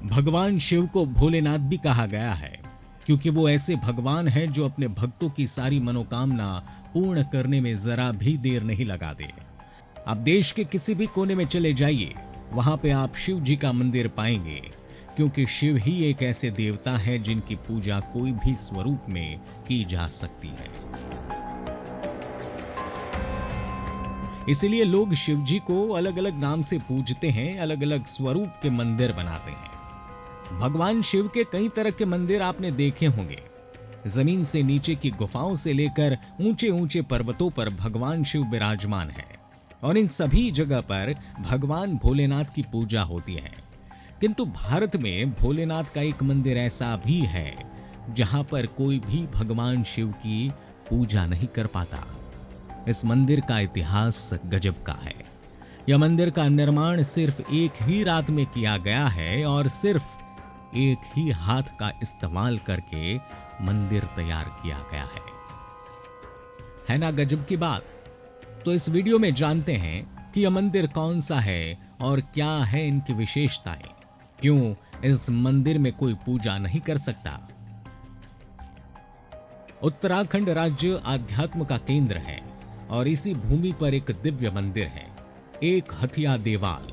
भगवान शिव को भोलेनाथ भी कहा गया है क्योंकि वो ऐसे भगवान हैं जो अपने भक्तों की सारी मनोकामना पूर्ण करने में जरा भी देर नहीं लगाते। आप देश के किसी भी कोने में चले जाइए, वहां पे आप शिव जी का मंदिर पाएंगे, क्योंकि शिव ही एक ऐसे देवता हैं जिनकी पूजा कोई भी स्वरूप में की जा सकती है। इसलिए लोग शिव जी को अलग अलग नाम से पूजते हैं, अलग अलग स्वरूप के मंदिर बनाते हैं। भगवान शिव के कई तरह के मंदिर आपने देखे होंगे। जमीन से नीचे की गुफाओं से लेकर ऊंचे ऊंचे पर्वतों पर भगवान शिव विराजमान है और इन सभी जगह पर भगवान भोलेनाथ की पूजा होती है। किंतु भारत में भोलेनाथ का एक मंदिर ऐसा भी है जहां पर कोई भी भगवान शिव की पूजा नहीं कर पाता। इस मंदिर का इतिहास गजब का है। यह मंदिर का निर्माण सिर्फ एक ही रात में किया गया है और सिर्फ एक ही हाथ का इस्तेमाल करके मंदिर तैयार किया गया है ना गजब की बात। तो इस वीडियो में जानते हैं कि यह मंदिर कौन सा है और क्या है इनकी विशेषताएं, क्यों इस मंदिर में कोई पूजा नहीं कर सकता। उत्तराखंड राज्य आध्यात्म का केंद्र है और इसी भूमि पर एक दिव्य मंदिर है, एक हथिया देवाल।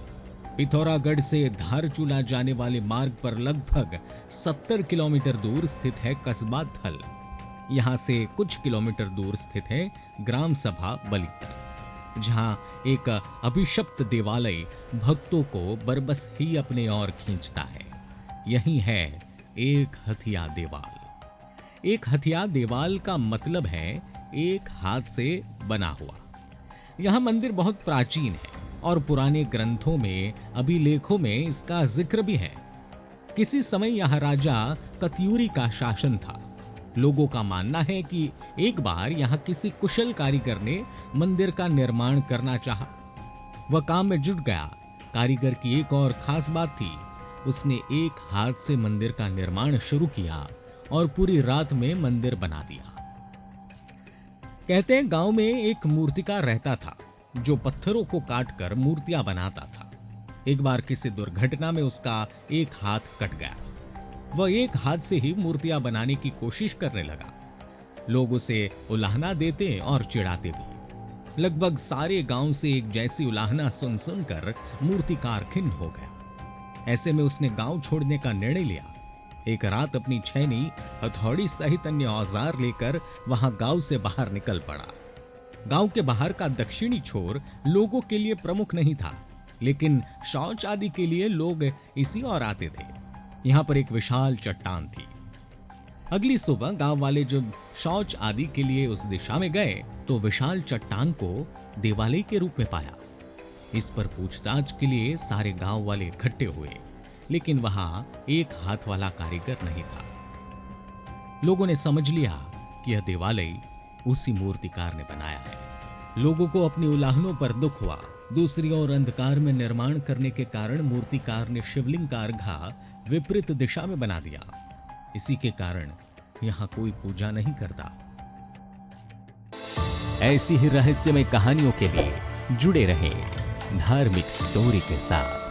पिथौरागढ़ से धारचूला जाने वाले मार्ग पर लगभग 70 किलोमीटर दूर स्थित है कस्बा थल। यहां से कुछ किलोमीटर दूर स्थित है ग्राम सभा बलितर, जहां एक अभिशप्त देवालय भक्तों को बरबस ही अपने ओर खींचता है। यही है एक हथिया देवाल। एक हथिया देवाल का मतलब है एक हाथ से बना हुआ। यह मंदिर बहुत प्राचीन है और पुराने ग्रंथों में अभिलेखों में इसका जिक्र भी है। किसी समय यह राजा कत्यूरी का शासन था। लोगों का मानना है कि एक बार यहां किसी कुशल कारीगर ने मंदिर का निर्माण करना चाहा। वह काम में जुट गया। कारीगर की एक और खास बात थी, उसने एक हाथ से मंदिर का निर्माण शुरू किया और पूरी रात में मंदिर बना दिया। कहते हैं गांव में एक मूर्तिकार रहता था जो पत्थरों को काटकर मूर्तियां बनाता था। एक बार किसी दुर्घटना में उसका एक हाथ कट गया। वह एक हाथ से ही मूर्तियां बनाने की कोशिश करने लगा। लोग उसे उलाहना देते और चिढ़ाते भी। लगभग सारे गांव से एक जैसी उलाहना सुन सुनकर मूर्तिकार खिन्न हो गया। ऐसे में उसने गांव छोड़ने का निर्णय लिया। एक रात अपनी छैनी, हथौड़ी सहित अन्य औजार लेकर वहां गांव से बाहर निकल पड़ा। गांव के बाहर का दक्षिणी छोर लोगों के लिए प्रमुख नहीं था, लेकिन शौच आदि के लिए लोग इसी ओर आते थे। यहां पर एक विशाल चट्टान थी। अगली सुबह गांव वाले जब शौच आदि के लिए उस दिशा में गए तो विशाल चट्टान को देवालय के रूप में पाया। इस पर पूछताछ के लिए सारे गांव वाले इकट्ठे हुए, लेकिन वहां एक हाथ वाला कारीगर नहीं था। लोगों ने समझ लिया कि यह देवालय उसी मूर्तिकार ने बनाया है। लोगों को अपनी उलाहनों पर दुख हुआ। दूसरी ओर अंधकार में निर्माण करने के कारण मूर्तिकार ने शिवलिंग का अर्घा विपरीत दिशा में बना दिया। इसी के कारण यहां कोई पूजा नहीं करता। ऐसी ही रहस्यमय कहानियों के लिए जुड़े रहें धार्मिक स्टोरी के साथ।